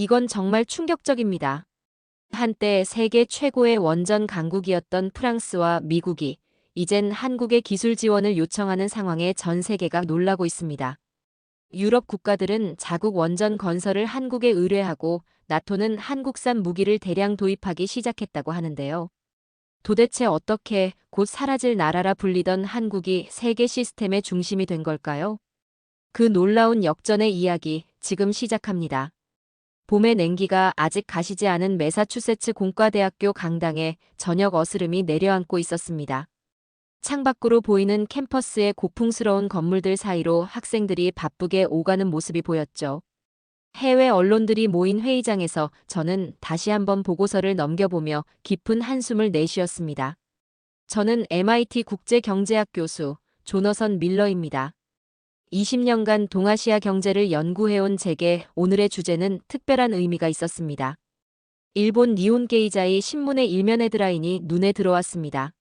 이건 정말 충격적입니다. 한때 세계 최고의 원전 강국이었던 프랑스와 미국이 이젠 한국의 기술 지원을 요청하는 상황에 전 세계가 놀라고 있습니다. 유럽 국가들은 자국 원전 건설을 한국에 의뢰하고 나토는 한국산 무기를 대량 도입하기 시작했다고 하는데요. 도대체 어떻게 곧 사라질 나라라 불리던 한국이 세계 시스템의 중심이 된 걸까요? 그 놀라운 역전의 이야기 지금 시작합니다. 봄의 냉기가 아직 가시지 않은 매사추세츠 공과대학교 강당에 저녁 어스름이 내려앉고 있었습니다. 창밖으로 보이는 캠퍼스의 고풍스러운 건물들 사이로 학생들이 바쁘게 오가는 모습이 보였죠. 해외 언론들이 모인 회의장에서 저는 다시 한번 보고서를 넘겨보며 깊은 한숨을 내쉬었습니다. 저는 MIT 국제경제학 교수 조너선 밀러입니다. 20년간 동아시아 경제를 연구해온 제게 오늘의 주제는 특별한 의미가 있었습니다. 일본 니혼게이자이 신문의 일면 헤드라인이 눈에 들어왔습니다.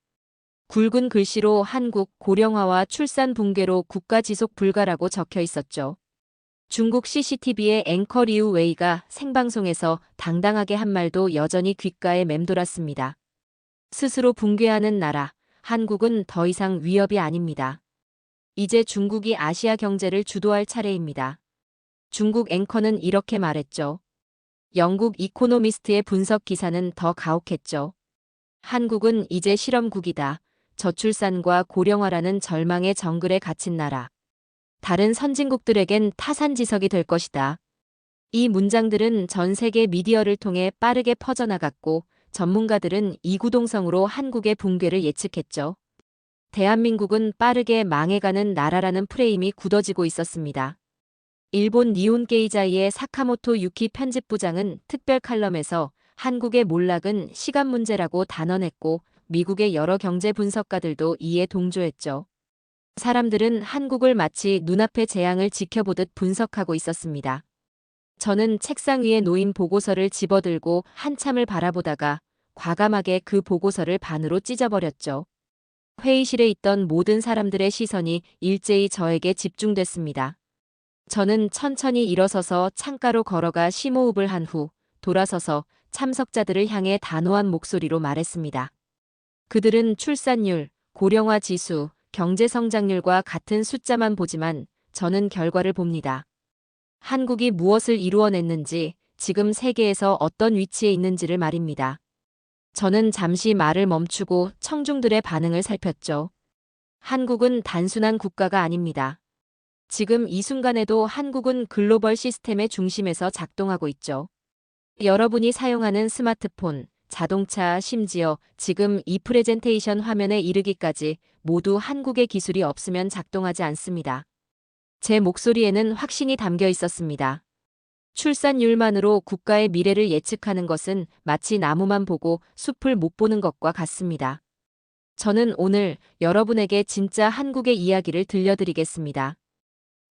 굵은 글씨로 한국 고령화와 출산 붕괴로 국가 지속 불가라고 적혀 있었죠. 중국 CCTV의 앵커 리우 웨이가 생방송에서 당당하게 한 말도 여전히 귓가에 맴돌았습니다. 스스로 붕괴하는 나라, 한국은 더 이상 위협이 아닙니다. 이제 중국이 아시아 경제를 주도할 차례입니다. 중국 앵커는 이렇게 말했죠. 영국 이코노미스트의 분석 기사는 더 가혹했죠. 한국은 이제 실험국이다. 저출산과 고령화라는 절망의 정글에 갇힌 나라. 다른 선진국들에겐 타산지석이 될 것이다. 이 문장들은 전 세계 미디어를 통해 빠르게 퍼져나갔고 전문가들은 이구동성으로 한국의 붕괴를 예측했죠. 대한민국은 빠르게 망해가는 나라라는 프레임이 굳어지고 있었습니다. 일본 니혼게이자이의 사카모토 유키 편집부장은 특별 칼럼에서 한국의 몰락은 시간 문제라고 단언했고 미국의 여러 경제 분석가들도 이에 동조했죠. 사람들은 한국을 마치 눈앞의 재앙을 지켜보듯 분석하고 있었습니다. 저는 책상 위에 놓인 보고서를 집어들고 한참을 바라보다가 과감하게 그 보고서를 반으로 찢어버렸죠. 회의실에 있던 모든 사람들의 시선이 일제히 저에게 집중됐습니다. 저는 천천히 일어서서 창가로 걸어가 심호흡을 한 후 돌아서서 참석자들을 향해 단호한 목소리로 말했습니다. 그들은 출산율, 고령화 지수, 경제 성장률과 같은 숫자만 보지만 저는 결과를 봅니다. 한국이 무엇을 이루어냈는지, 지금 세계에서 어떤 위치에 있는지를 말입니다. 저는 잠시 말을 멈추고 청중들의 반응을 살폈죠. 한국은 단순한 국가가 아닙니다. 지금 이 순간에도 한국은 글로벌 시스템의 중심에서 작동하고 있죠. 여러분이 사용하는 스마트폰, 자동차, 심지어 지금 이 프레젠테이션 화면에 이르기까지 모두 한국의 기술이 없으면 작동하지 않습니다. 제 목소리에는 확신이 담겨 있었습니다. 출산율만으로 국가의 미래를 예측하는 것은 마치 나무만 보고 숲을 못 보는 것과 같습니다. 저는 오늘 여러분에게 진짜 한국의 이야기를 들려드리겠습니다.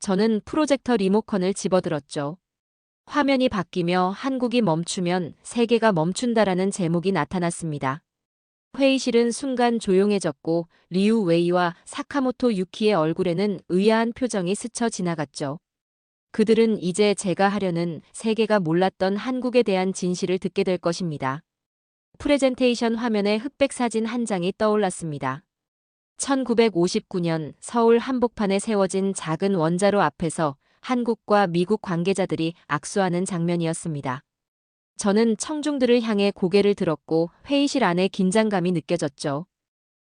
저는 프로젝터 리모컨을 집어들었죠. 화면이 바뀌며 한국이 멈추면 세계가 멈춘다라는 제목이 나타났습니다. 회의실은 순간 조용해졌고 리우 웨이와 사카모토 유키의 얼굴에는 의아한 표정이 스쳐 지나갔죠. 그들은 이제 제가 하려는 세계가 몰랐던 한국에 대한 진실을 듣게 될 것입니다. 프레젠테이션 화면에 흑백 사진 한 장이 떠올랐습니다. 1959년 서울 한복판에 세워진 작은 원자로 앞에서 한국과 미국 관계자들이 악수하는 장면이었습니다. 저는 청중들을 향해 고개를 들었고 회의실 안에 긴장감이 느껴졌죠.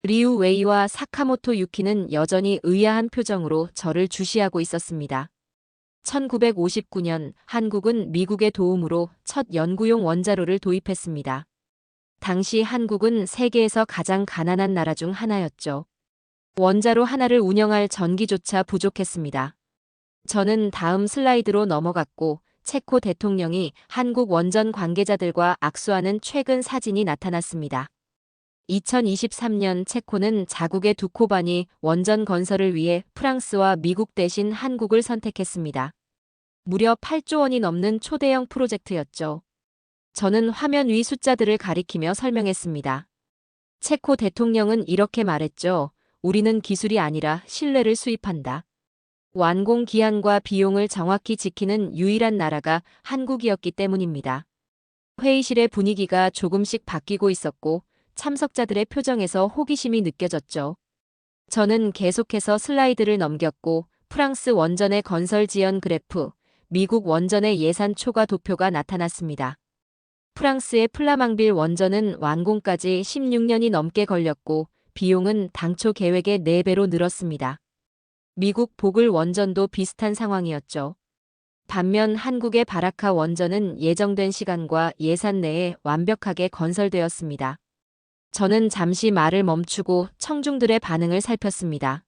리우 웨이와 사카모토 유키는 여전히 의아한 표정으로 저를 주시하고 있었습니다. 1959년 한국은 미국의 도움으로 첫 연구용 원자로를 도입했습니다. 당시 한국은 세계에서 가장 가난한 나라 중 하나였죠. 원자로 하나를 운영할 전기조차 부족했습니다. 저는 다음 슬라이드로 넘어갔고 체코 대통령이 한국 원전 관계자들과 악수하는 최근 사진이 나타났습니다. 2023년 체코는 자국의 두코바니 원전 건설을 위해 프랑스와 미국 대신 한국을 선택했습니다. 무려 8조 원이 넘는 초대형 프로젝트였죠. 저는 화면 위 숫자들을 가리키며 설명했습니다. 체코 대통령은 이렇게 말했죠. 우리는 기술이 아니라 신뢰를 수입한다. 완공 기한과 비용을 정확히 지키는 유일한 나라가 한국이었기 때문입니다. 회의실의 분위기가 조금씩 바뀌고 있었고 참석자들의 표정에서 호기심이 느껴졌죠. 저는 계속해서 슬라이드를 넘겼고 프랑스 원전의 건설 지연 그래프, 미국 원전의 예산 초과 도표가 나타났습니다. 프랑스의 플라망빌 원전은 완공까지 16년이 넘게 걸렸고 비용은 당초 계획의 4배로 늘었습니다. 미국 보글 원전도 비슷한 상황이었죠. 반면 한국의 바라카 원전은 예정된 시간과 예산 내에 완벽하게 건설되었습니다. 저는 잠시 말을 멈추고 청중들의 반응을 살폈습니다.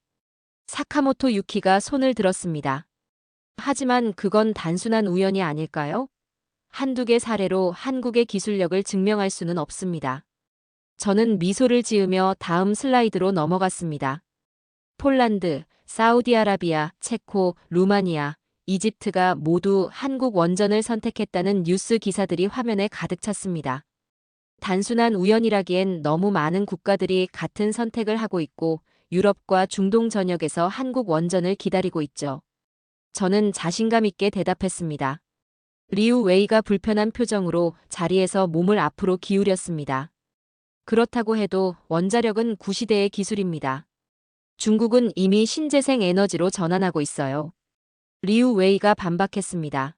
사카모토 유키가 손을 들었습니다. 하지만 그건 단순한 우연이 아닐까요? 한두 개 사례로 한국의 기술력을 증명할 수는 없습니다. 저는 미소를 지으며 다음 슬라이드로 넘어갔습니다. 폴란드, 사우디아라비아, 체코, 루마니아, 이집트가 모두 한국 원전을 선택했다는 뉴스 기사들이 화면에 가득 찼습니다. 단순한 우연이라기엔 너무 많은 국가들이 같은 선택을 하고 있고 유럽과 중동 전역에서 한국 원전을 기다리고 있죠. 저는 자신감 있게 대답했습니다. 리우 웨이가 불편한 표정으로 자리에서 몸을 앞으로 기울였습니다. 그렇다고 해도 원자력은 구시대의 기술입니다. 중국은 이미 신재생 에너지로 전환하고 있어요. 리우 웨이가 반박했습니다.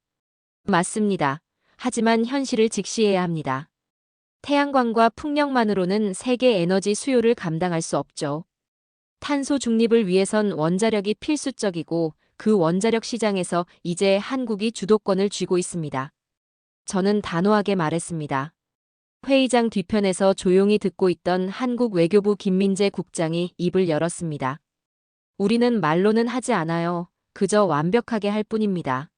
맞습니다. 하지만 현실을 직시해야 합니다. 태양광과 풍력만으로는 세계 에너지 수요를 감당할 수 없죠. 탄소 중립을 위해선 원자력이 필수적이고 그 원자력 시장에서 이제 한국이 주도권을 쥐고 있습니다. 저는 단호하게 말했습니다. 회의장 뒤편에서 조용히 듣고 있던 한국 외교부 김민재 국장이 입을 열었습니다. 우리는 말로는 하지 않아요. 그저 완벽하게 할 뿐입니다.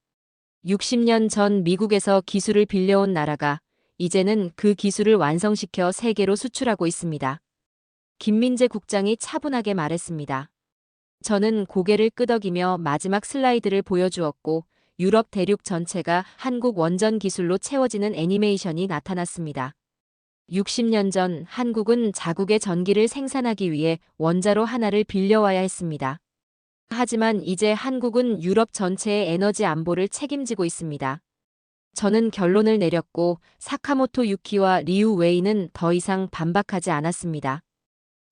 60년 전 미국에서 기술을 빌려온 나라가 이제는 그 기술을 완성시켜 세계로 수출하고 있습니다. 김민재 국장이 차분하게 말했습니다. 저는 고개를 끄덕이며 마지막 슬라이드를 보여주었고 유럽 대륙 전체가 한국 원전 기술로 채워지는 애니메이션이 나타났습니다. 60년 전 한국은 자국의 전기를 생산하기 위해 원자로 하나를 빌려와야 했습니다. 하지만 이제 한국은 유럽 전체의 에너지 안보를 책임지고 있습니다. 저는 결론을 내렸고 사카모토 유키와 리우 웨이는 더 이상 반박하지 않았습니다.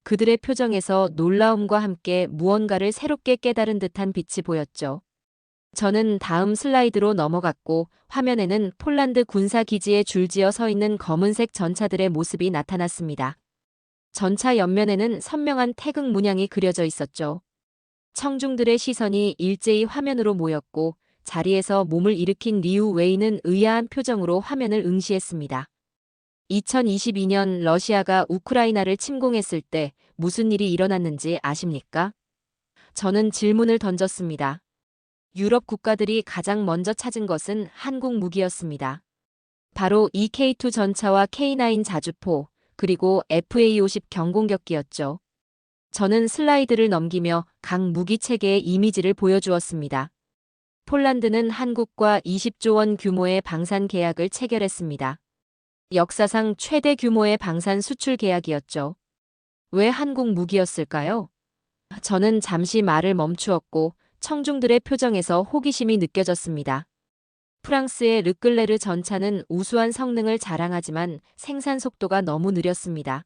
그들의 표정에서 놀라움과 함께 무언가를 새롭게 깨달은 듯한 빛이 보였죠. 저는 다음 슬라이드로 넘어갔고 화면에는 폴란드 군사기지에 줄지어 서 있는 검은색 전차들의 모습이 나타났습니다. 전차 옆면에는 선명한 태극 문양이 그려져 있었죠. 청중들의 시선이 일제히 화면으로 모였고 자리에서 몸을 일으킨 리우 웨이는 의아한 표정으로 화면을 응시했습니다. 2022년 러시아가 우크라이나를 침공했을 때 무슨 일이 일어났는지 아십니까? 저는 질문을 던졌습니다. 유럽 국가들이 가장 먼저 찾은 것은 한국 무기였습니다. 바로 EK2 전차와 K9 자주포, 그리고 FA-50 경공격기였죠. 저는 슬라이드를 넘기며 각 무기 체계의 이미지를 보여주었습니다. 폴란드는 한국과 20조 원 규모의 방산 계약을 체결했습니다. 역사상 최대 규모의 방산 수출 계약이었죠. 왜 한국 무기였을까요? 저는 잠시 말을 멈추었고 청중들의 표정에서 호기심이 느껴졌습니다. 프랑스의 르클레르 전차는 우수한 성능을 자랑하지만 생산 속도가 너무 느렸습니다.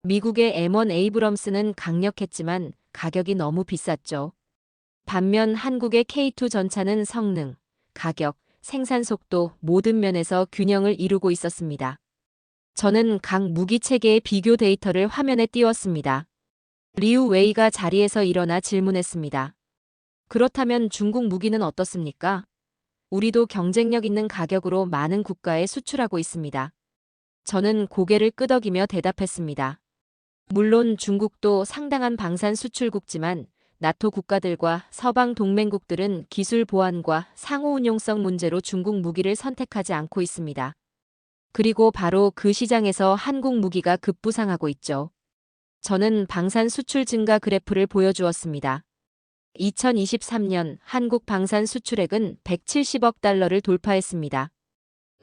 미국의 M1 에이브럼스는 강력했지만 가격이 너무 비쌌죠. 반면 한국의 K2 전차는 성능, 가격, 생산 속도 모든 면에서 균형을 이루고 있었습니다. 저는 각 무기 체계의 비교 데이터를 화면에 띄웠습니다. 리우 웨이가 자리에서 일어나 질문했습니다. 그렇다면 중국 무기는 어떻습니까? 우리도 경쟁력 있는 가격으로 많은 국가에 수출하고 있습니다. 저는 고개를 끄덕이며 대답했습니다. 물론 중국도 상당한 방산 수출국지만 나토 국가들과 서방 동맹국들은 기술 보안과 상호 운용성 문제로 중국 무기를 선택하지 않고 있습니다. 그리고 바로 그 시장에서 한국 무기가 급부상하고 있죠. 저는 방산 수출 증가 그래프를 보여주었습니다. 2023년 한국 방산 수출액은 170억 달러를 돌파했습니다.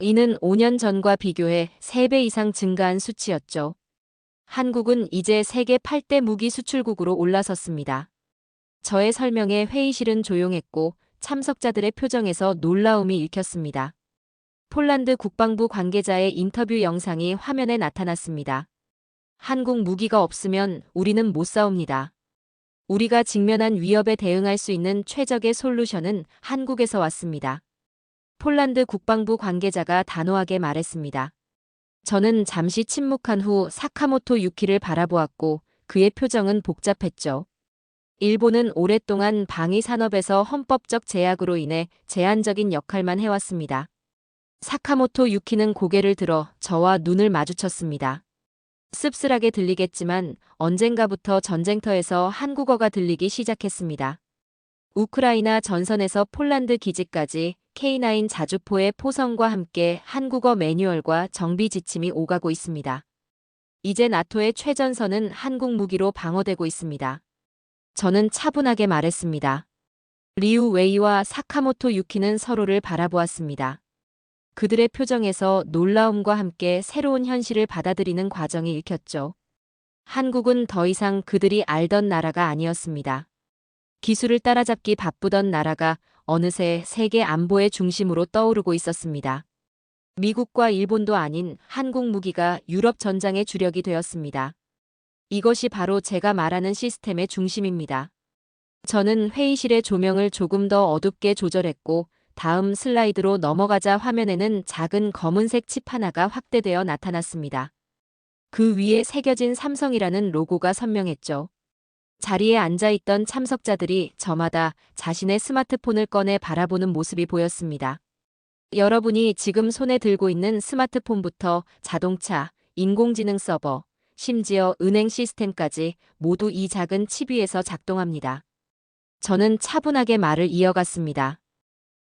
이는 5년 전과 비교해 3배 이상 증가한 수치였죠. 한국은 이제 세계 8대 무기 수출국으로 올라섰습니다. 저의 설명에 회의실은 조용했고 참석자들의 표정에서 놀라움이 읽혔습니다. 폴란드 국방부 관계자의 인터뷰 영상이 화면에 나타났습니다. 한국 무기가 없으면 우리는 못 싸웁니다. 우리가 직면한 위협에 대응할 수 있는 최적의 솔루션은 한국에서 왔습니다. 폴란드 국방부 관계자가 단호하게 말했습니다. 저는 잠시 침묵한 후 사카모토 유키를 바라보았고 그의 표정은 복잡했죠. 일본은 오랫동안 방위 산업에서 헌법적 제약으로 인해 제한적인 역할만 해왔습니다. 사카모토 유키는 고개를 들어 저와 눈을 마주쳤습니다. 씁쓸하게 들리겠지만 언젠가부터 전쟁터에서 한국어가 들리기 시작했습니다. 우크라이나 전선에서 폴란드 기지까지 K9 자주포의 포성과 함께 한국어 매뉴얼과 정비 지침이 오가고 있습니다. 이제 나토의 최전선은 한국 무기로 방어되고 있습니다. 저는 차분하게 말했습니다. 리우 웨이와 사카모토 유키는 서로를 바라보았습니다. 그들의 표정에서 놀라움과 함께 새로운 현실을 받아들이는 과정이 읽혔죠. 한국은 더 이상 그들이 알던 나라가 아니었습니다. 기술을 따라잡기 바쁘던 나라가 어느새 세계 안보의 중심으로 떠오르고 있었습니다. 미국과 일본도 아닌 한국 무기가 유럽 전장의 주력이 되었습니다. 이것이 바로 제가 말하는 시스템의 중심입니다. 저는 회의실의 조명을 조금 더 어둡게 조절했고 다음 슬라이드로 넘어가자 화면에는 작은 검은색 칩 하나가 확대되어 나타났습니다. 그 위에 새겨진 삼성이라는 로고가 선명했죠. 자리에 앉아있던 참석자들이 저마다 자신의 스마트폰을 꺼내 바라보는 모습이 보였습니다. 여러분이 지금 손에 들고 있는 스마트폰부터 자동차, 인공지능 서버, 심지어 은행 시스템까지 모두 이 작은 칩 위에서 작동합니다. 저는 차분하게 말을 이어갔습니다.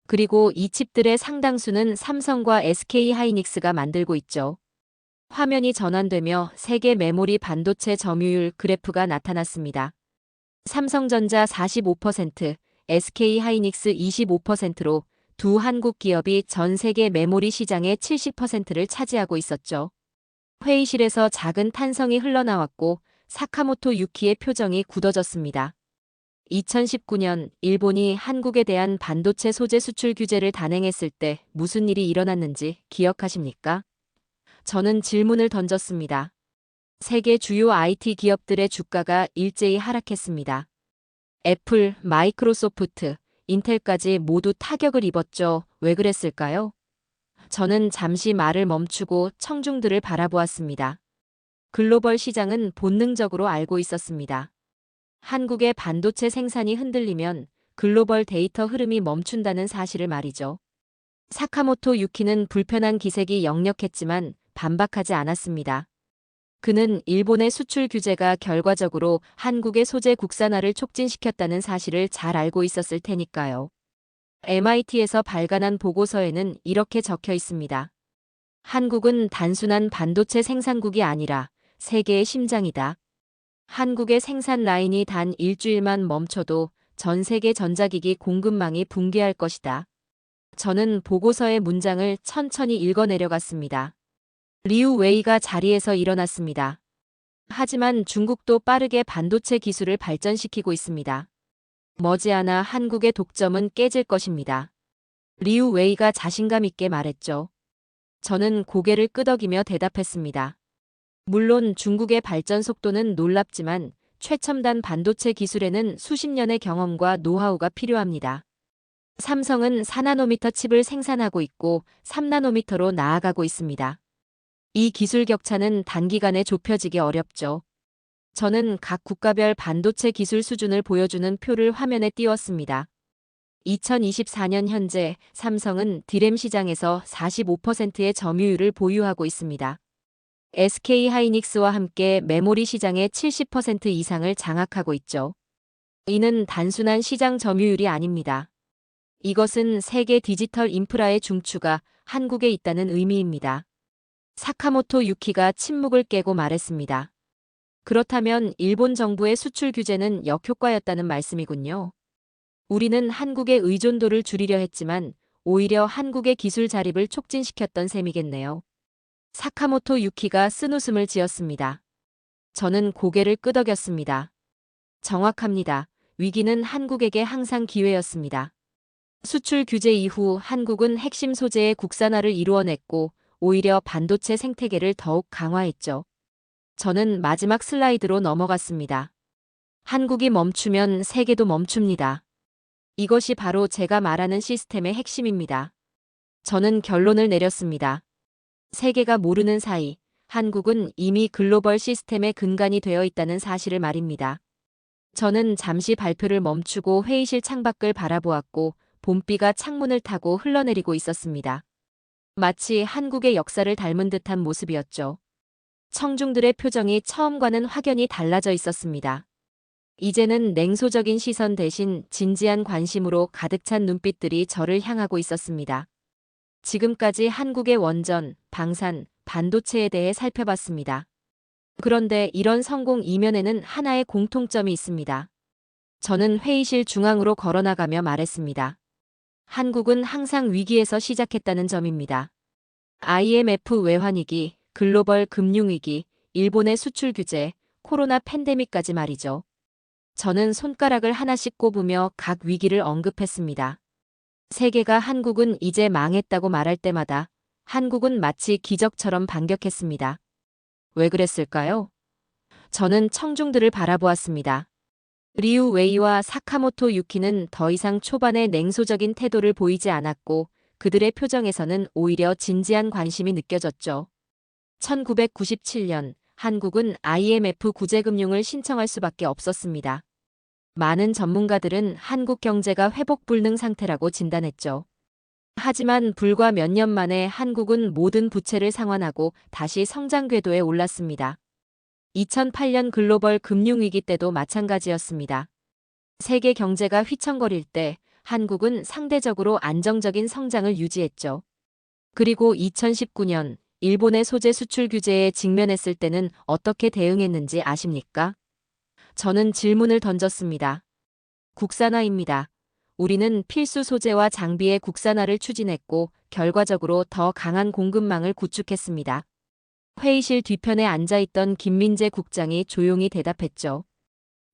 그리고 이 칩들의 상당수는 삼성과 SK 하이닉스가 만들고 있죠. 화면이 전환되며 세계 메모리 반도체 점유율 그래프가 나타났습니다. 삼성전자 45%, SK 하이닉스 25%로 두 한국 기업이 전 세계 메모리 시장의 70%를 차지하고 있었죠. 회의실에서 작은 탄성이 흘러나왔고 사카모토 유키의 표정이 굳어졌습니다. 2019년 일본이 한국에 대한 반도체 소재 수출 규제를 단행했을 때 무슨 일이 일어났는지 기억하십니까? 저는 질문을 던졌습니다. 세계 주요 IT 기업들의 주가가 일제히 하락했습니다. 애플, 마이크로소프트, 인텔까지 모두 타격을 입었죠. 왜 그랬을까요? 저는 잠시 말을 멈추고 청중들을 바라보았습니다. 글로벌 시장은 본능적으로 알고 있었습니다. 한국의 반도체 생산이 흔들리면 글로벌 데이터 흐름이 멈춘다는 사실을 말이죠. 사카모토 유키는 불편한 기색이 역력했지만 반박하지 않았습니다. 그는 일본의 수출 규제가 결과적으로 한국의 소재 국산화를 촉진시켰다는 사실을 잘 알고 있었을 테니까요. MIT에서 발간한 보고서에는 이렇게 적혀 있습니다. 한국은 단순한 반도체 생산국이 아니라 세계의 심장이다. 한국의 생산 라인이 단 일주일만 멈춰도 전 세계 전자기기 공급망이 붕괴할 것이다. 저는 보고서의 문장을 천천히 읽어내려갔습니다. 리우 웨이가 자리에서 일어났습니다. 하지만 중국도 빠르게 반도체 기술을 발전시키고 있습니다. 머지않아 한국의 독점은 깨질 것입니다. 리우 웨이가 자신감 있게 말했죠. 저는 고개를 끄덕이며 대답했습니다. 물론 중국의 발전 속도는 놀랍지만 최첨단 반도체 기술에는 수십 년의 경험과 노하우가 필요합니다. 삼성은 4나노미터 칩을 생산하고 있고 3나노미터로 나아가고 있습니다. 이 기술 격차는 단기간에 좁혀지기 어렵죠. 저는 각 국가별 반도체 기술 수준을 보여주는 표를 화면에 띄웠습니다. 2024년 현재 삼성은 디램 시장에서 45%의 점유율을 보유하고 있습니다. SK 하이닉스와 함께 메모리 시장의 70% 이상을 장악하고 있죠. 이는 단순한 시장 점유율이 아닙니다. 이것은 세계 디지털 인프라의 중추가 한국에 있다는 의미입니다. 사카모토 유키가 침묵을 깨고 말했습니다. 그렇다면 일본 정부의 수출 규제는 역효과였다는 말씀이군요. 우리는 한국의 의존도를 줄이려 했지만 오히려 한국의 기술 자립을 촉진시켰던 셈이겠네요. 사카모토 유키가 쓴웃음을 지었습니다. 저는 고개를 끄덕였습니다. 정확합니다. 위기는 한국에게 항상 기회였습니다. 수출 규제 이후 한국은 핵심 소재의 국산화를 이루어냈고 오히려 반도체 생태계를 더욱 강화했죠. 저는 마지막 슬라이드로 넘어갔습니다. 한국이 멈추면 세계도 멈춥니다. 이것이 바로 제가 말하는 시스템의 핵심입니다. 저는 결론을 내렸습니다. 세계가 모르는 사이 한국은 이미 글로벌 시스템의 근간이 되어 있다는 사실을 말입니다. 저는 잠시 발표를 멈추고 회의실 창밖을 바라보았고 봄비가 창문을 타고 흘러내리고 있었습니다. 마치 한국의 역사를 닮은 듯한 모습이었죠. 청중들의 표정이 처음과는 확연히 달라져 있었습니다. 이제는 냉소적인 시선 대신 진지한 관심으로 가득 찬 눈빛들이 저를 향하고 있었습니다. 지금까지 한국의 원전, 방산, 반도체에 대해 살펴봤습니다. 그런데 이런 성공 이면에는 하나의 공통점이 있습니다. 저는 회의실 중앙으로 걸어나가며 말했습니다. 한국은 항상 위기에서 시작했다는 점입니다. IMF 외환위기, 글로벌 금융위기, 일본의 수출 규제, 코로나 팬데믹까지 말이죠. 저는 손가락을 하나씩 꼽으며 각 위기를 언급했습니다. 세계가 한국은 이제 망했다고 말할 때마다 한국은 마치 기적처럼 반격했습니다. 왜 그랬을까요? 저는 청중들을 바라보았습니다. 리우 웨이와 사카모토 유키는 더 이상 초반의 냉소적인 태도를 보이지 않았고 그들의 표정에서는 오히려 진지한 관심이 느껴졌죠. 1997년 한국은 IMF 구제금융을 신청할 수밖에 없었습니다. 많은 전문가들은 한국 경제가 회복 불능 상태라고 진단했죠. 하지만 불과 몇 년 만에 한국은 모든 부채를 상환하고 다시 성장 궤도에 올랐습니다. 2008년 글로벌 금융위기 때도 마찬가지였습니다. 세계 경제가 휘청거릴 때 한국은 상대적으로 안정적인 성장을 유지했죠. 그리고 2019년 일본의 소재 수출 규제에 직면했을 때는 어떻게 대응했는지 아십니까? 저는 질문을 던졌습니다. 국산화입니다. 우리는 필수 소재와 장비의 국산화를 추진했고 결과적으로 더 강한 공급망을 구축했습니다. 회의실 뒤편에 앉아있던 김민재 국장이 조용히 대답했죠.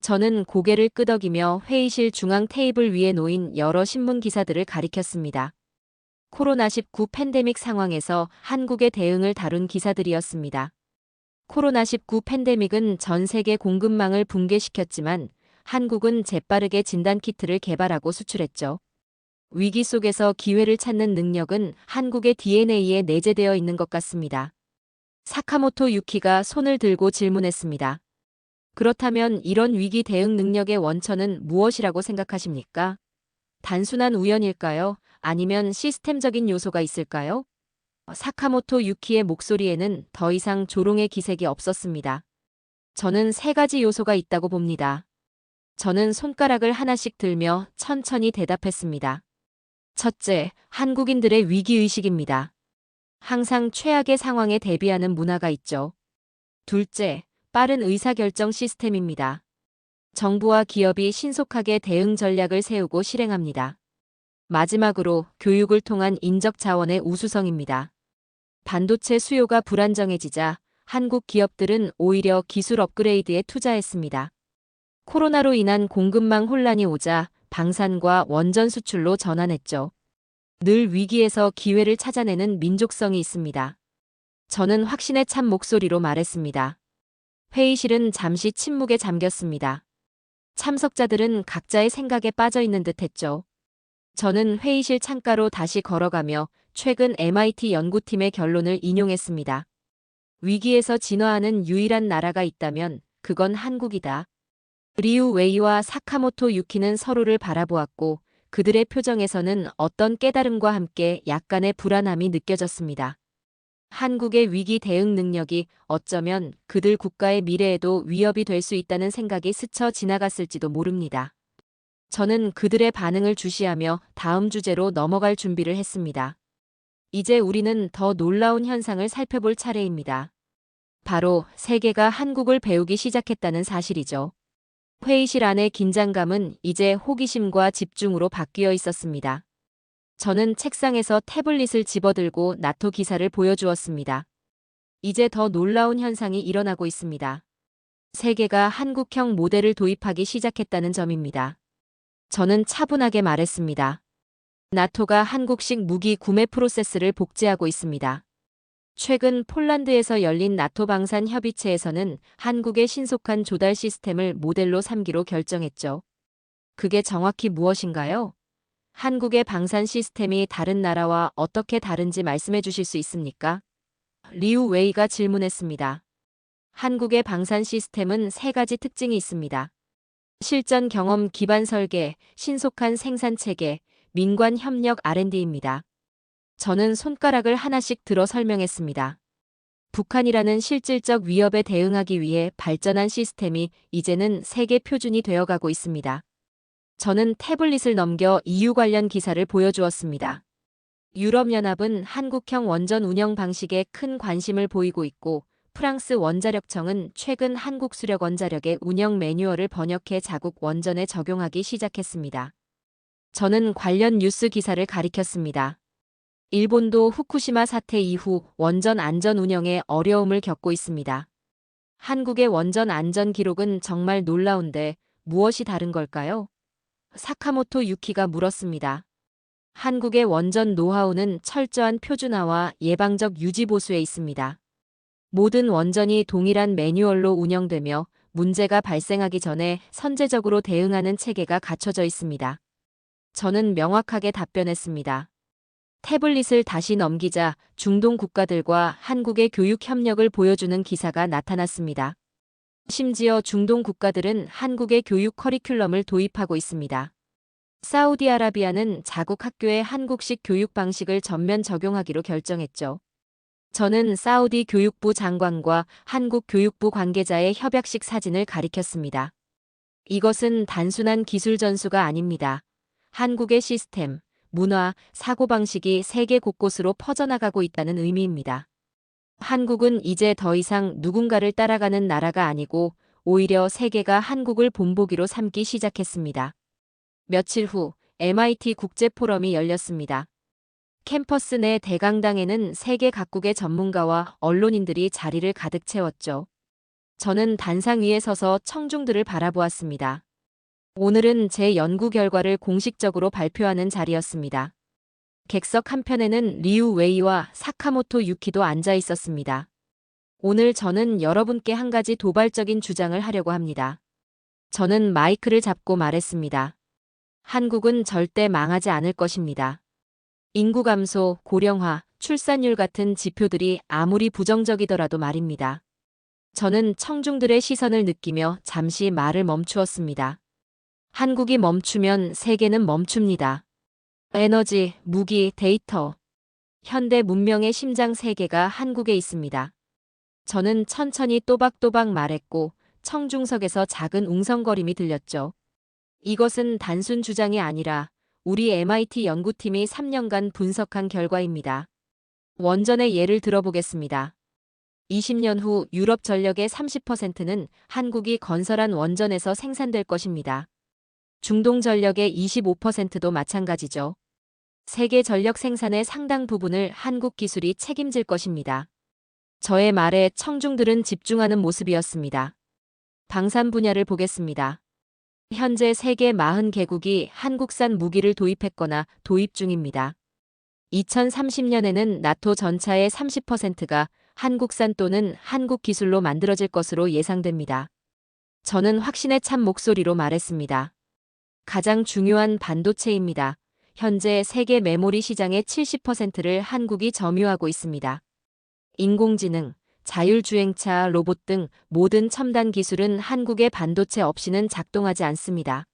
저는 고개를 끄덕이며 회의실 중앙 테이블 위에 놓인 여러 신문 기사들을 가리켰습니다. 코로나19 팬데믹 상황에서 한국의 대응을 다룬 기사들이었습니다. 코로나19 팬데믹은 전 세계 공급망을 붕괴시켰지만 한국은 재빠르게 진단키트를 개발하고 수출했죠. 위기 속에서 기회를 찾는 능력은 한국의 DNA에 내재되어 있는 것 같습니다. 사카모토 유키가 손을 들고 질문했습니다. 그렇다면 이런 위기 대응 능력의 원천은 무엇이라고 생각하십니까? 단순한 우연일까요? 아니면 시스템적인 요소가 있을까요? 사카모토 유키의 목소리에는 더 이상 조롱의 기색이 없었습니다. 저는 세 가지 요소가 있다고 봅니다. 저는 손가락을 하나씩 들며 천천히 대답했습니다. 첫째, 한국인들의 위기의식입니다. 항상 최악의 상황에 대비하는 문화가 있죠. 둘째, 빠른 의사결정 시스템입니다. 정부와 기업이 신속하게 대응 전략을 세우고 실행합니다. 마지막으로 교육을 통한 인적 자원의 우수성입니다. 반도체 수요가 불안정해지자 한국 기업들은 오히려 기술 업그레이드에 투자했습니다. 코로나로 인한 공급망 혼란이 오자 방산과 원전 수출로 전환했죠. 늘 위기에서 기회를 찾아내는 민족성이 있습니다. 저는 확신에 찬 목소리로 말했습니다. 회의실은 잠시 침묵에 잠겼습니다. 참석자들은 각자의 생각에 빠져 있는 듯 했죠. 저는 회의실 창가로 다시 걸어가며 최근 MIT 연구팀의 결론을 인용했습니다. 위기에서 진화하는 유일한 나라가 있다면 그건 한국이다. 리우 웨이와 사카모토 유키는 서로를 바라보았고 그들의 표정에서는 어떤 깨달음과 함께 약간의 불안함이 느껴졌습니다. 한국의 위기 대응 능력이 어쩌면 그들 국가의 미래에도 위협이 될 수 있다는 생각이 스쳐 지나갔을지도 모릅니다. 저는 그들의 반응을 주시하며 다음 주제로 넘어갈 준비를 했습니다. 이제 우리는 더 놀라운 현상을 살펴볼 차례입니다. 바로 세계가 한국을 배우기 시작했다는 사실이죠. 회의실 안의 긴장감은 이제 호기심과 집중으로 바뀌어 있었습니다. 저는 책상에서 태블릿을 집어들고 나토 기사를 보여주었습니다. 이제 더 놀라운 현상이 일어나고 있습니다. 세계가 한국형 모델을 도입하기 시작했다는 점입니다. 저는 차분하게 말했습니다. 나토가 한국식 무기 구매 프로세스를 복제하고 있습니다. 최근 폴란드에서 열린 나토 방산 협의체에서는 한국의 신속한 조달 시스템을 모델로 삼기로 결정했죠. 그게 정확히 무엇인가요? 한국의 방산 시스템이 다른 나라와 어떻게 다른지 말씀해 주실 수 있습니까? 리우 웨이가 질문했습니다. 한국의 방산 시스템은 세 가지 특징이 있습니다. 실전 경험 기반 설계, 신속한 생산 체계, 민관 협력 R&D입니다. 저는 손가락을 하나씩 들어 설명했습니다. 북한이라는 실질적 위협에 대응하기 위해 발전한 시스템이 이제는 세계 표준이 되어가고 있습니다. 저는 태블릿을 넘겨 EU 관련 기사를 보여주었습니다. 유럽연합은 한국형 원전 운영 방식에 큰 관심을 보이고 있고 프랑스 원자력청은 최근 한국 수력 원자력의 운영 매뉴얼을 번역해 자국 원전에 적용하기 시작했습니다. 저는 관련 뉴스 기사를 가리켰습니다. 일본도 후쿠시마 사태 이후 원전 안전 운영에 어려움을 겪고 있습니다. 한국의 원전 안전 기록은 정말 놀라운데 무엇이 다른 걸까요? 사카모토 유키가 물었습니다. 한국의 원전 노하우는 철저한 표준화와 예방적 유지 보수에 있습니다. 모든 원전이 동일한 매뉴얼로 운영되며 문제가 발생하기 전에 선제적으로 대응하는 체계가 갖춰져 있습니다. 저는 명확하게 답변했습니다. 태블릿을 다시 넘기자 중동 국가들과 한국의 교육 협력을 보여주는 기사가 나타났습니다. 심지어 중동 국가들은 한국의 교육 커리큘럼을 도입하고 있습니다. 사우디아라비아는 자국 학교의 한국식 교육 방식을 전면 적용하기로 결정했죠. 저는 사우디 교육부 장관과 한국 교육부 관계자의 협약식 사진을 가리켰습니다. 이것은 단순한 기술 전수가 아닙니다. 한국의 시스템, 문화, 사고방식이 세계 곳곳으로 퍼져나가고 있다는 의미입니다. 한국은 이제 더 이상 누군가를 따라가는 나라가 아니고 오히려 세계가 한국을 본보기로 삼기 시작했습니다. 며칠 후 MIT 국제포럼이 열렸습니다. 캠퍼스 내 대강당에는 세계 각국의 전문가와 언론인들이 자리를 가득 채웠죠. 저는 단상 위에 서서 청중들을 바라보았습니다. 오늘은 제 연구 결과를 공식적으로 발표하는 자리였습니다. 객석 한편에는 리우 웨이와 사카모토 유키도 앉아 있었습니다. 오늘 저는 여러분께 한 가지 도발적인 주장을 하려고 합니다. 저는 마이크를 잡고 말했습니다. 한국은 절대 망하지 않을 것입니다. 인구 감소, 고령화, 출산율 같은 지표들이 아무리 부정적이더라도 말입니다. 저는 청중들의 시선을 느끼며 잠시 말을 멈추었습니다. 한국이 멈추면 세계는 멈춥니다. 에너지, 무기, 데이터. 현대 문명의 심장 세계가 한국에 있습니다. 저는 천천히 또박또박 말했고 청중석에서 작은 웅성거림이 들렸죠. 이것은 단순 주장이 아니라 우리 MIT 연구팀이 3년간 분석한 결과입니다. 원전의 예를 들어보겠습니다. 20년 후 유럽 전력의 30%는 한국이 건설한 원전에서 생산될 것입니다. 중동 전력의 25%도 마찬가지죠. 세계 전력 생산의 상당 부분을 한국 기술이 책임질 것입니다. 저의 말에 청중들은 집중하는 모습이었습니다. 방산 분야를 보겠습니다. 현재 세계 40개국이 한국산 무기를 도입했거나 도입 중입니다. 2030년에는 나토 전차의 30%가 한국산 또는 한국 기술로 만들어질 것으로 예상됩니다. 저는 확신에 찬 목소리로 말했습니다. 가장 중요한 반도체입니다. 현재 세계 메모리 시장의 70%를 한국이 점유하고 있습니다. 인공지능, 자율주행차, 로봇 등 모든 첨단 기술은 한국의 반도체 없이는 작동하지 않습니다.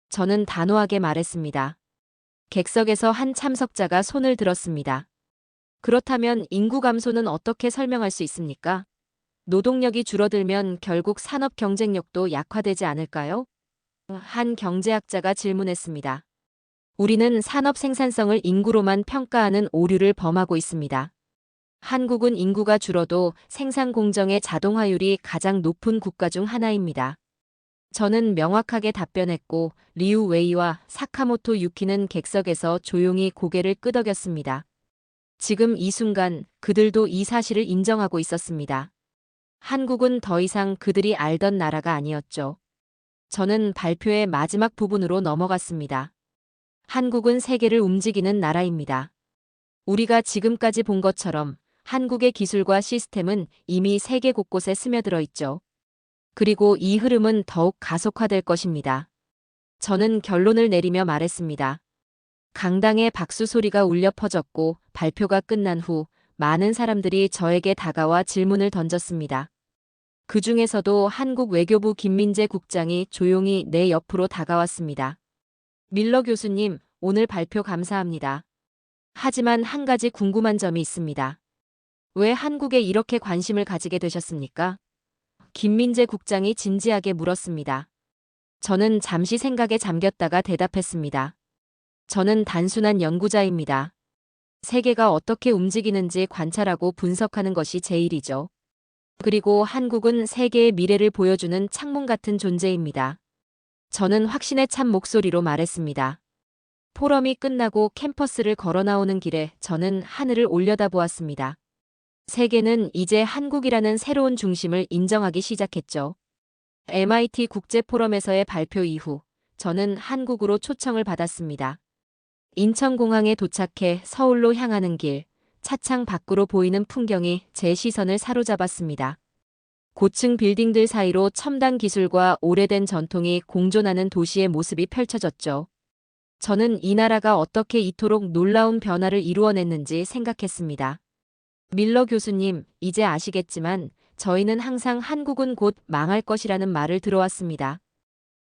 저는 단호하게 말했습니다. 객석에서 한 참석자가 손을 들었습니다. 그렇다면 인구 감소는 어떻게 설명할 수 있습니까? 노동력이 줄어들면 결국 산업 경쟁력도 약화되지 않을까요? 한 경제학자가 질문했습니다. 우리는 산업 생산성을 인구로만 평가하는 오류를 범하고 있습니다. 한국은 인구가 줄어도 생산 공정의 자동화율이 가장 높은 국가 중 하나입니다. 저는 명확하게 답변했고 리우 웨이와 사카모토 유키는 객석에서 조용히 고개를 끄덕였습니다. 지금 이 순간 그들도 이 사실을 인정하고 있었습니다. 한국은 더 이상 그들이 알던 나라가 아니었죠. 저는 발표의 마지막 부분으로 넘어갔습니다. 한국은 세계를 움직이는 나라입니다. 우리가 지금까지 본 것처럼 한국의 기술과 시스템은 이미 세계 곳곳에 스며들어 있죠. 그리고 이 흐름은 더욱 가속화될 것입니다. 저는 결론을 내리며 말했습니다. 강당의 박수 소리가 울려 퍼졌고 발표가 끝난 후 많은 사람들이 저에게 다가와 질문을 던졌습니다. 그 중에서도 한국 외교부 김민재 국장이 조용히 내 옆으로 다가왔습니다. 밀러 교수님, 오늘 발표 감사합니다. 하지만 한 가지 궁금한 점이 있습니다. 왜 한국에 이렇게 관심을 가지게 되셨습니까? 김민재 국장이 진지하게 물었습니다. 저는 잠시 생각에 잠겼다가 대답했습니다. 저는 단순한 연구자입니다. 세계가 어떻게 움직이는지 관찰하고 분석하는 것이 제 일이죠. 그리고 한국은 세계의 미래를 보여주는 창문 같은 존재입니다. 저는 확신에 찬 목소리로 말했습니다. 포럼이 끝나고 캠퍼스를 걸어 나오는 길에 저는 하늘을 올려다보았습니다. 세계는 이제 한국이라는 새로운 중심을 인정하기 시작했죠. MIT 국제포럼에서의 발표 이후 저는 한국으로 초청을 받았습니다. 인천공항에 도착해 서울로 향하는 길, 차창 밖으로 보이는 풍경이 제 시선을 사로잡았습니다. 고층 빌딩들 사이로 첨단 기술과 오래된 전통이 공존하는 도시의 모습이 펼쳐졌죠. 저는 이 나라가 어떻게 이토록 놀라운 변화를 이루어냈는지 생각했습니다. 밀러 교수님, 이제 아시겠지만 저희는 항상 한국은 곧 망할 것이라는 말을 들어왔습니다.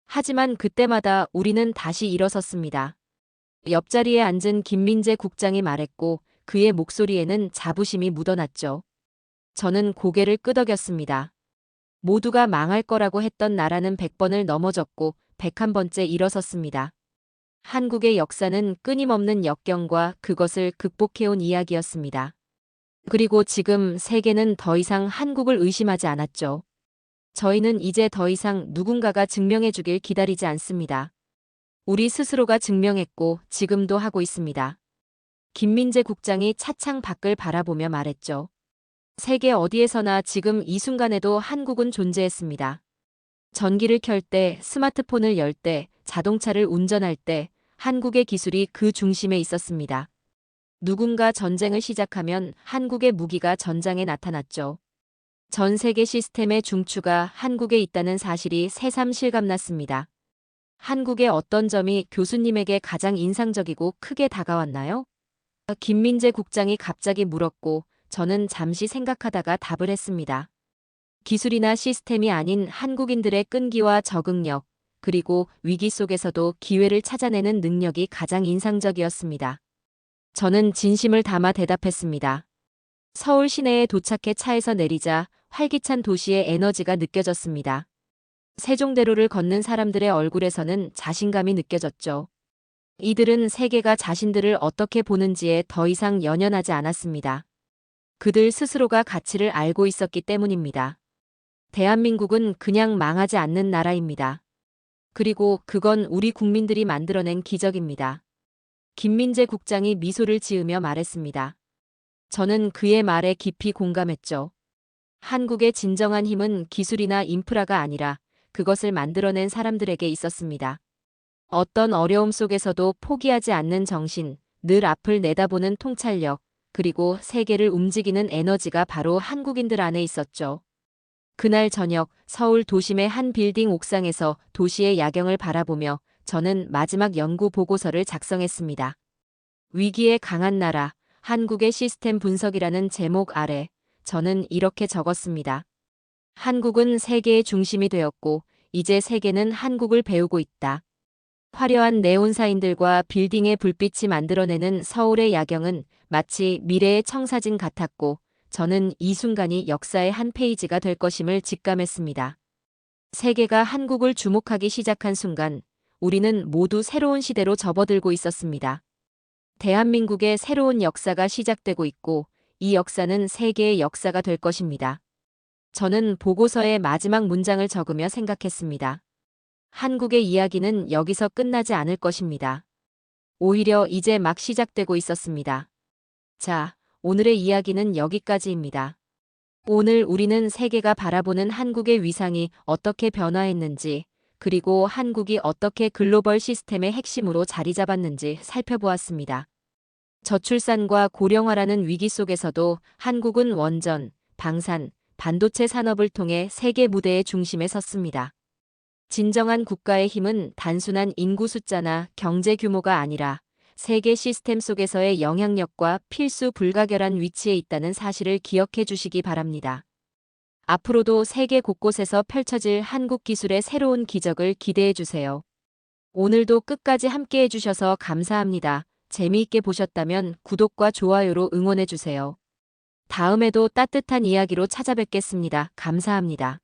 하지만 그때마다 우리는 다시 일어섰습니다. 옆자리에 앉은 김민재 국장이 말했고 그의 목소리에는 자부심이 묻어났죠. 저는 고개를 끄덕였습니다. 모두가 망할 거라고 했던 나라는 100번을 넘어졌고 101번째 일어섰습니다. 한국의 역사는 끊임없는 역경과 그것을 극복해온 이야기였습니다. 그리고 지금 세계는 더 이상 한국을 의심하지 않았죠. 저희는 이제 더 이상 누군가가 증명해주길 기다리지 않습니다. 우리 스스로가 증명했고 지금도 하고 있습니다. 김민재 국장이 차창 밖을 바라보며 말했죠. 세계 어디에서나 지금 이 순간에도 한국은 존재했습니다. 전기를 켤 때, 스마트폰을 열 때, 자동차를 운전할 때 한국의 기술이 그 중심에 있었습니다. 누군가 전쟁을 시작하면 한국의 무기가 전장에 나타났죠. 전 세계 시스템의 중추가 한국에 있다는 사실이 새삼 실감났습니다. 한국의 어떤 점이 교수님에게 가장 인상적이고 크게 다가왔나요? 김민재 국장이 갑자기 물었고 저는 잠시 생각하다가 답을 했습니다. 기술이나 시스템이 아닌 한국인들의 끈기와 적응력, 그리고 위기 속에서도 기회를 찾아내는 능력이 가장 인상적이었습니다. 저는 진심을 담아 대답했습니다. 서울 시내에 도착해 차에서 내리자 활기찬 도시의 에너지가 느껴졌습니다. 세종대로를 걷는 사람들의 얼굴에서는 자신감이 느껴졌죠. 이들은 세계가 자신들을 어떻게 보는지에 더 이상 연연하지 않았습니다. 그들 스스로가 가치를 알고 있었기 때문입니다. 대한민국은 그냥 망하지 않는 나라입니다. 그리고 그건 우리 국민들이 만들어낸 기적입니다. 김민재 국장이 미소를 지으며 말했습니다. 저는 그의 말에 깊이 공감했죠. 한국의 진정한 힘은 기술이나 인프라가 아니라 그것을 만들어낸 사람들에게 있었습니다. 어떤 어려움 속에서도 포기하지 않는 정신, 늘 앞을 내다보는 통찰력, 그리고 세계를 움직이는 에너지가 바로 한국인들 안에 있었죠. 그날 저녁 서울 도심의 한 빌딩 옥상에서 도시의 야경을 바라보며 저는 마지막 연구 보고서를 작성했습니다. 위기에 강한 나라, 한국의 시스템 분석이라는 제목 아래 저는 이렇게 적었습니다. 한국은 세계의 중심이 되었고 이제 세계는 한국을 배우고 있다. 화려한 네온사인들과 빌딩의 불빛이 만들어내는 서울의 야경은 마치 미래의 청사진 같았고 저는 이 순간이 역사의 한 페이지가 될 것임을 직감했습니다. 세계가 한국을 주목하기 시작한 순간 우리는 모두 새로운 시대로 접어들고 있었습니다. 대한민국의 새로운 역사가 시작되고 있고 이 역사는 세계의 역사가 될 것입니다. 저는 보고서의 마지막 문장을 적으며 생각했습니다. 한국의 이야기는 여기서 끝나지 않을 것입니다. 오히려 이제 막 시작되고 있었습니다. 자, 오늘의 이야기는 여기까지입니다. 오늘 우리는 세계가 바라보는 한국의 위상이 어떻게 변화했는지, 그리고 한국이 어떻게 글로벌 시스템의 핵심으로 자리 잡았는지 살펴보았습니다. 저출산과 고령화라는 위기 속에서도 한국은 원전, 방산, 반도체 산업을 통해 세계 무대의 중심에 섰습니다. 진정한 국가의 힘은 단순한 인구 숫자나 경제 규모가 아니라 세계 시스템 속에서의 영향력과 필수 불가결한 위치에 있다는 사실을 기억해 주시기 바랍니다. 앞으로도 세계 곳곳에서 펼쳐질 한국 기술의 새로운 기적을 기대해 주세요. 오늘도 끝까지 함께 해주셔서 감사합니다. 재미있게 보셨다면 구독과 좋아요로 응원해 주세요. 다음에도 따뜻한 이야기로 찾아뵙겠습니다. 감사합니다.